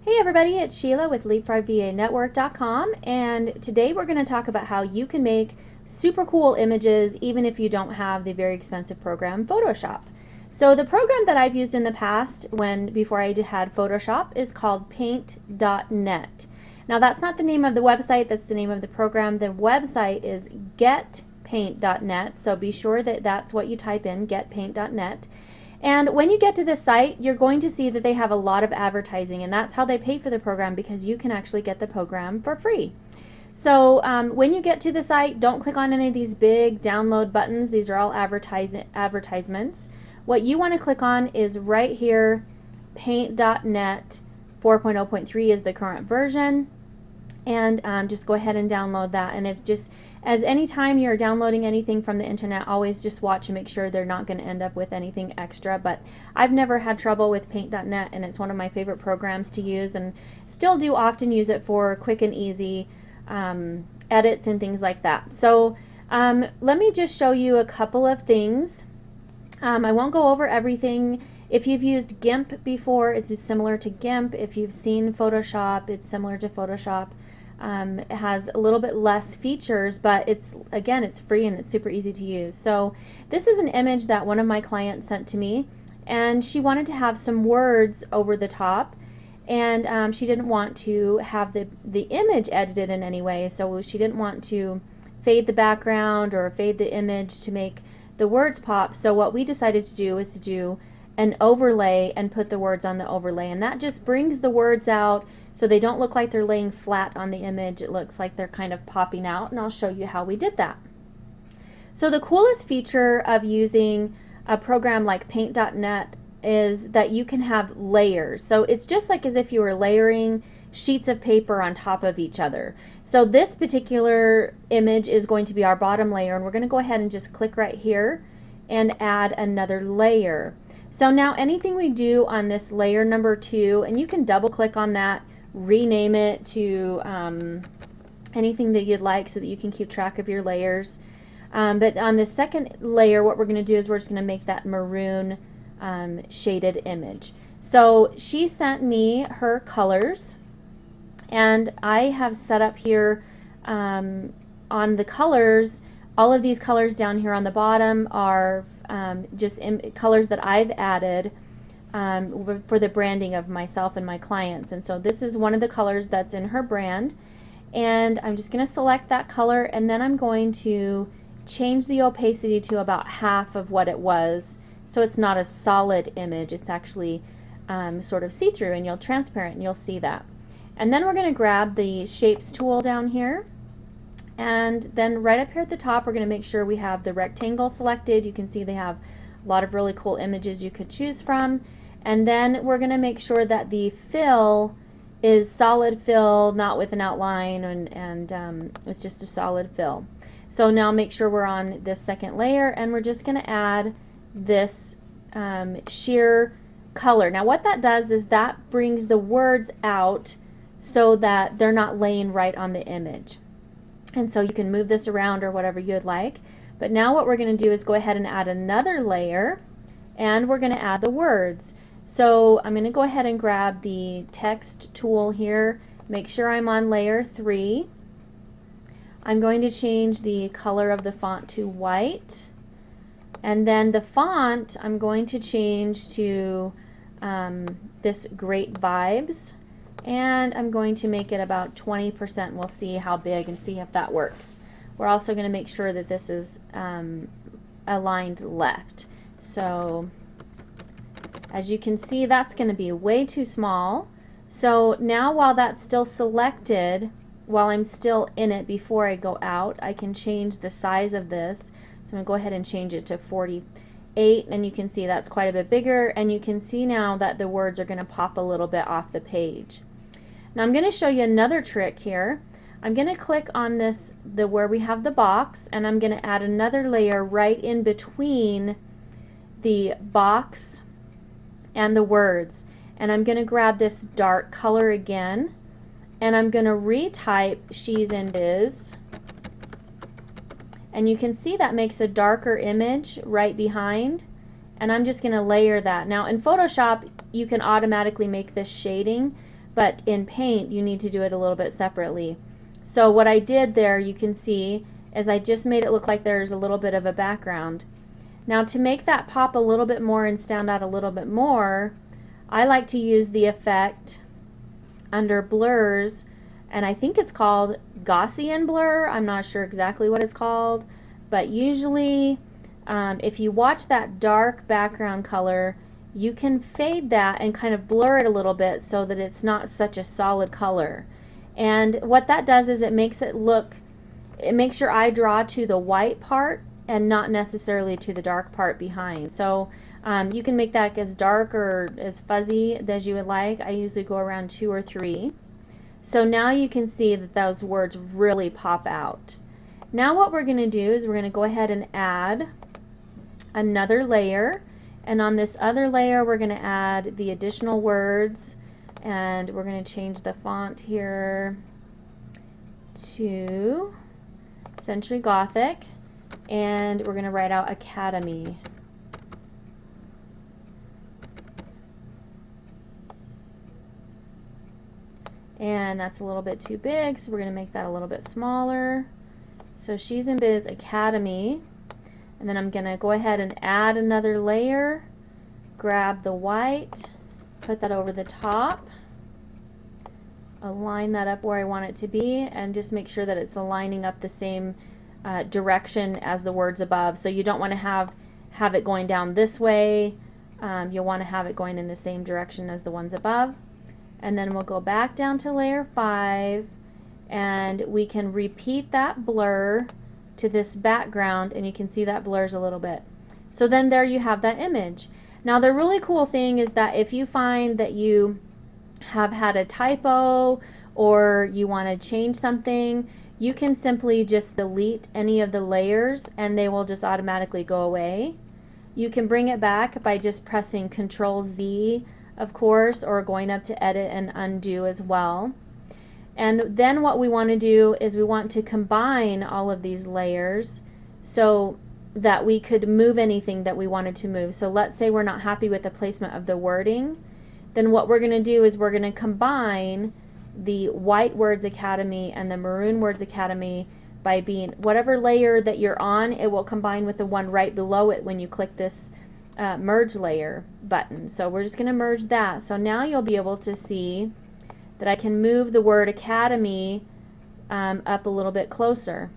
Hey everybody, it's Sheila with LeapfrogVANetwork.com, and today we're going to talk about how you can make super cool images even if you don't have the very expensive program Photoshop. So the program that I've used in the past before I had Photoshop is called Paint.net. Now that's not the name of the website, that's the name of the program. The website is getpaint.net, so be sure that that's what you type in, getpaint.net. And when you get to this site, you're going to see that they have a lot of advertising, and that's how they pay for the program, because you can actually get the program for free. So when you get to the site, don't click on any of these big download buttons. These are all advertisements. What you want to click on is right here, Paint.net 4.0.3 is the current version, and just go ahead and download that. And as any time you're downloading anything from the internet, always just watch and make sure they're not going to end up with anything extra. But I've never had trouble with Paint.net, and it's one of my favorite programs to use, and still do often use it for quick and easy edits and things like that. So let me just show you a couple of things. I won't go over everything. If you've used GIMP before, it's similar to GIMP. If you've seen Photoshop, it's similar to Photoshop. It has a little bit less features, but it's free and it's super easy to use. So this is an image that one of my clients sent to me, and she wanted to have some words over the top, and she didn't want to have the image edited in any way, so she didn't want to fade the background or fade the image to make the words pop. So what we decided to do is to do an overlay and put the words on the overlay, and that just brings the words out so they don't look like they're laying flat on the image. It looks like they're kind of popping out, and I'll show you how we did that. So the coolest feature of using a program like Paint.net is that you can have layers. So it's just like as if you were layering sheets of paper on top of each other. So this particular image is going to be our bottom layer, and we're going to go ahead and just click right here and add another layer. So now anything we do on this layer number 2, and you can double click on that, rename it to anything that you'd like so that you can keep track of your layers. But on the second layer, what we're going to do is we're just going to make that maroon shaded image. So she sent me her colors, and I have set up here on the colors. All of these colors down here on the bottom are just colors that I've added for the branding of myself and my clients. And so this is one of the colors that's in her brand, and I'm just going to select that color, and then I'm going to change the opacity to about half of what it was, so it's not a solid image. It's actually sort of see-through, and you'll transparent, and you'll see that. And then we're going to grab the shapes tool down here, and then right up here at the top we're going to make sure we have the rectangle selected. You can see they have a lot of really cool images you could choose from. And then we're going to make sure that the fill is solid fill, not with an outline, and it's just a solid fill. So now make sure we're on this second layer, and we're just going to add this sheer color. Now what that does is that brings the words out so that they're not laying right on the image. And so you can move this around or whatever you'd like. But now what we're going to do is go ahead and add another layer, and we're going to add the words. So I'm going to go ahead and grab the text tool here, make sure I'm on layer 3. I'm going to change the color of the font to white, and then the font I'm going to change to this Great Vibes, and I'm going to make it about 20%. We'll see how big and see if that works. We're also going to make sure that this is aligned left. So as you can see, that's going to be way too small. So now while that's still selected, while I'm still in it before I go out, I can change the size of this. So I'm going to go ahead and change it to 48, and you can see that's quite a bit bigger, and you can see now that the words are going to pop a little bit off the page. Now I'm going to show you another trick here. I'm going to click on this, where we have the box, and I'm going to add another layer right in between the box and the words. And I'm going to grab this dark color again, and I'm going to retype She's in Biz. And you can see that makes a darker image right behind. And I'm just going to layer that. Now in Photoshop you can automatically make this shading, but in Paint you need to do it a little bit separately. So what I did there, you can see, is I just made it look like there's a little bit of a background. Now to make that pop a little bit more and stand out a little bit more, I like to use the effect under blurs, and I think it's called Gaussian blur. I'm not sure exactly what it's called, but usually if you watch that dark background color, you can fade that and kind of blur it a little bit so that it's not such a solid color. And what that does is it makes your eye draw to the white part and not necessarily to the dark part behind. So you can make that as dark or as fuzzy as you would like. I usually go around 2 or 3. So now you can see that those words really pop out. Now what we're going to do is we're going to go ahead and add another layer, and on this other layer we're going to add the additional words, and we're going to change the font here to Century Gothic, and we're going to write out Academy. And that's a little bit too big, so we're going to make that a little bit smaller. So She's in Biz Academy, and then I'm going to go ahead and add another layer, grab the white, put that over the top, align that up where I want it to be, and just make sure that it's aligning up the same direction as the words above. So you don't want to have it going down this way. You'll want to have it going in the same direction as the ones above. And then we'll go back down to layer 5, and we can repeat that blur to this background, and you can see that blurs a little bit. So then there you have that image. Now the really cool thing is that if you find that you have had a typo or you want to change something, you can simply just delete any of the layers and they will just automatically go away. You can bring it back by just pressing Control Z, of course, or going up to Edit and Undo as well. And then what we want to do is we want to combine all of these layers so that we could move anything that we wanted to move. So let's say we're not happy with the placement of the wording. Then what we're going to do is we're going to combine the white Words Academy and the maroon Words Academy by being whatever layer that you're on, it will combine with the one right below it when you click this merge layer button. So we're just going to merge that. So now you'll be able to see that I can move the word Academy up a little bit closer.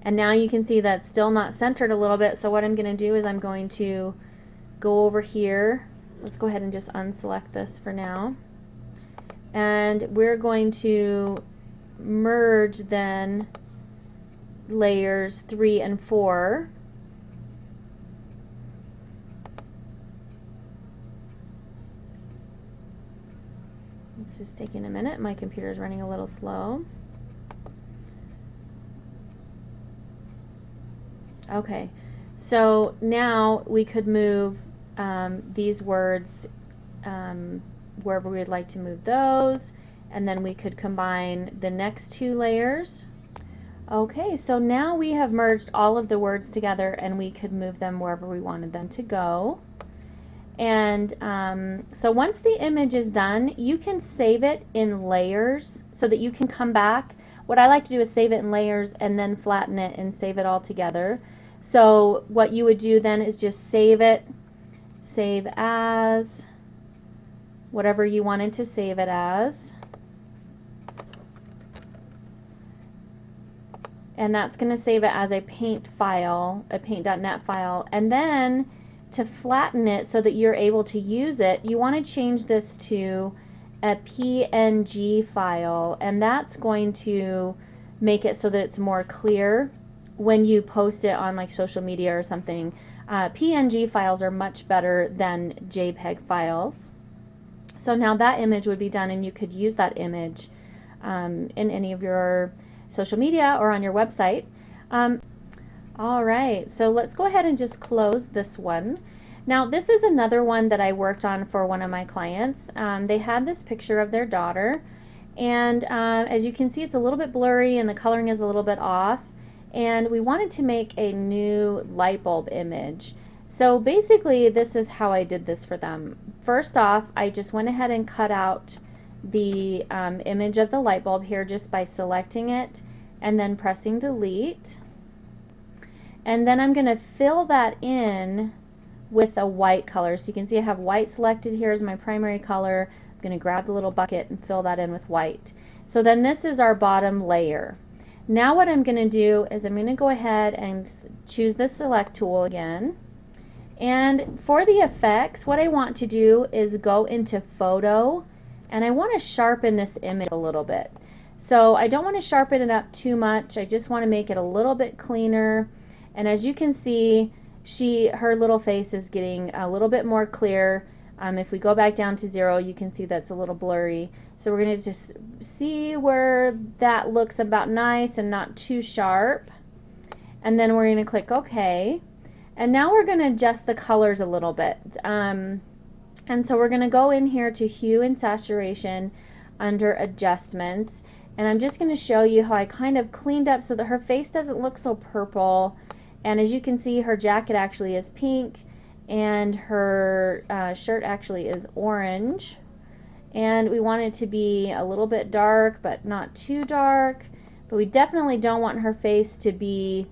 And now you can see that's still not centered a little bit. So what I'm going to do is I'm going to go over here. Let's go ahead and just unselect this for now. And we're going to merge then layers 3 and 4. It's just taking a minute. My computer is running a little slow. Okay, so now we could move these words wherever we would like to move those, and then we could combine the next 2 layers. Okay, so now we have merged all of the words together and we could move them wherever we wanted them to go. And so once the image is done, you can save it in layers so that you can come back. What I like to do is save it in layers and then flatten it and save it all together. So what you would do then is just save it, save as, whatever you wanted to save it as. And that's going to save it as a Paint file, a paint.net file. And then to flatten it so that you're able to use it, you want to change this to a PNG file, and that's going to make it so that it's more clear when you post it on like social media or something. PNG files are much better than JPEG files. So now that image would be done, and you could use that image in any of your social media or on your website. All right, so let's go ahead and just close this one. Now this is another one that I worked on for one of my clients. They had this picture of their daughter, and as you can see, it's a little bit blurry and the coloring is a little bit off, and we wanted to make a new light bulb image. So basically this is how I did this for them. first off, I just went ahead and cut out the image of the light bulb here just by selecting it and then pressing delete. And then I'm going to fill that in with a white color. So you can see I have white selected here as my primary color. I'm going to grab the little bucket and fill that in with white. So then this is our bottom layer. Now what I'm going to do is I'm going to go ahead and choose the select tool again. And for the effects, what I want to do is go into photo, and I want to sharpen this image a little bit. So I don't want to sharpen it up too much. I just want to make it a little bit cleaner. And as you can see, her little face is getting a little bit more clear. If we go back down to 0, you can see that's a little blurry. So we're going to just see where that looks about nice and not too sharp. And then we're going to click OK. And now we're going to adjust the colors a little bit. And so we're going to go in here to Hue and Saturation under Adjustments. And I'm just going to show you how I kind of cleaned up so that her face doesn't look so purple. And as you can see, her jacket actually is pink and her shirt actually is orange. And we want it to be a little bit dark but not too dark. But we definitely don't want her face to be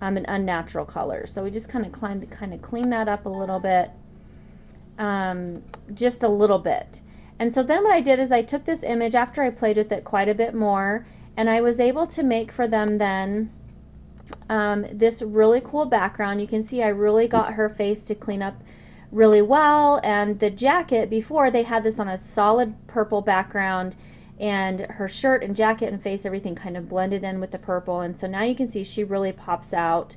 an unnatural color. So we just kind of clean that up a little bit. Just a little bit. And so then what I did is I took this image after I played with it quite a bit more, and I was able to make for them then this really cool background. You can see I really got her face to clean up really well, and the jacket, before they had this on a solid purple background, and her shirt and jacket and face, everything kind of blended in with the purple, and so now you can see she really pops out.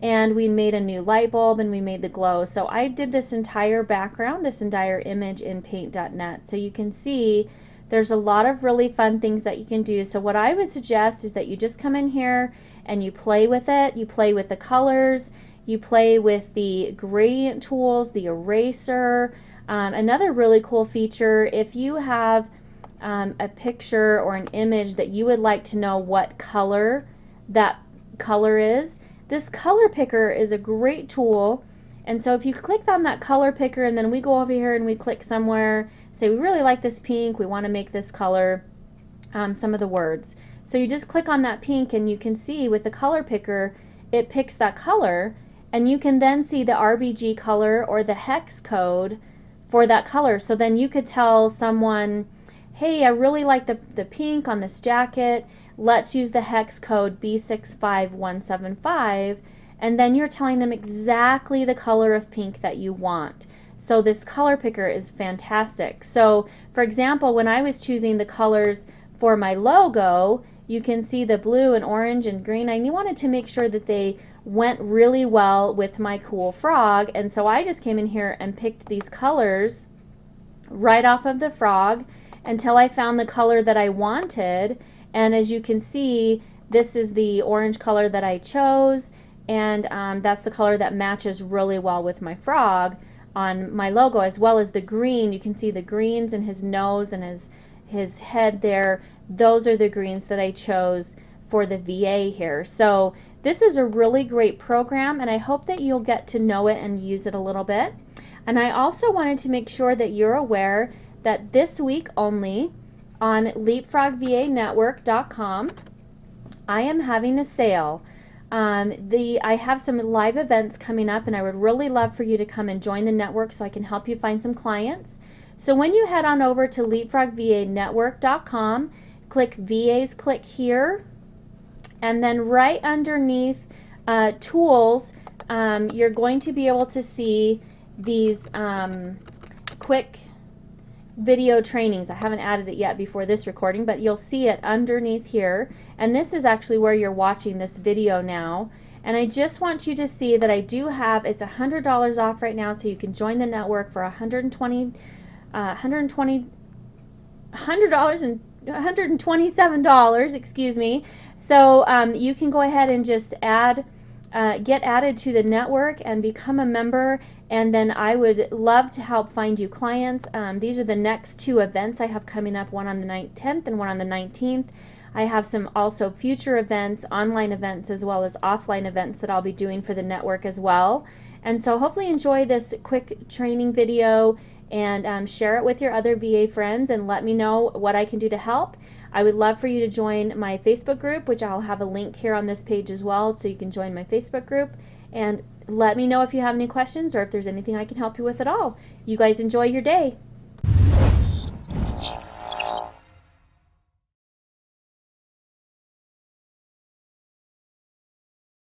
And we made a new light bulb and we made the glow. So I did this entire background, this entire image in paint.net. So you can see there's a lot of really fun things that you can do. So what I would suggest is that you just come in here and you play with it. You play with the colors, you play with the gradient tools, the eraser. Another really cool feature, if you have a picture or an image that you would like to know what color that color is, this color picker is a great tool. And so if you click on that color picker and then we go over here and we click somewhere, say we really like this pink, we want to make this color some of the words. So you just click on that pink and you can see with the color picker it picks that color, and you can then see the RBG color or the hex code for that color. So then you could tell someone, hey, I really like the pink on this jacket. Let's use the hex code B65175, and then you're telling them exactly the color of pink that you want. So this color picker is fantastic. So for example, when I was choosing the colors for my logo, you can see the blue and orange and green. I wanted to make sure that they went really well with my cool frog, and so I just came in here and picked these colors right off of the frog until I found the color that I wanted. And as you can see, this is the orange color that I chose, and that's the color that matches really well with my frog on my logo, as well as the green. You can see the greens in his nose and his head there. Those are the greens that I chose for the VA here. So this is a really great program, and I hope that you'll get to know it and use it a little bit. And I also wanted to make sure that you're aware that this week only, on LeapfrogVANetwork.com, I am having a sale. I have some live events coming up, and I would really love for you to come and join the network so I can help you find some clients. So when you head on over to LeapfrogVANetwork.com, click VAs, click here, and then right underneath Tools, you're going to be able to see these quick video trainings. I haven't added it yet before this recording, but you'll see it underneath here, and this is actually where you're watching this video now. And I just want you to see that I do have, it's $100 off right now, so you can join the network for $127, excuse me. So you can go ahead and just get added to the network and become a member, and then I would love to help find you clients. These are the next two events I have coming up, one on the 10th and one on the 19th. I have some also future events, online events, as well as offline events that I'll be doing for the network as well. And so hopefully enjoy this quick training video, and share it with your other VA friends and let me know what I can do to help. I would love for you to join my Facebook group, which I'll have a link here on this page as well, so you can join my Facebook group. And let me know if you have any questions or if there's anything I can help you with at all. You guys enjoy your day.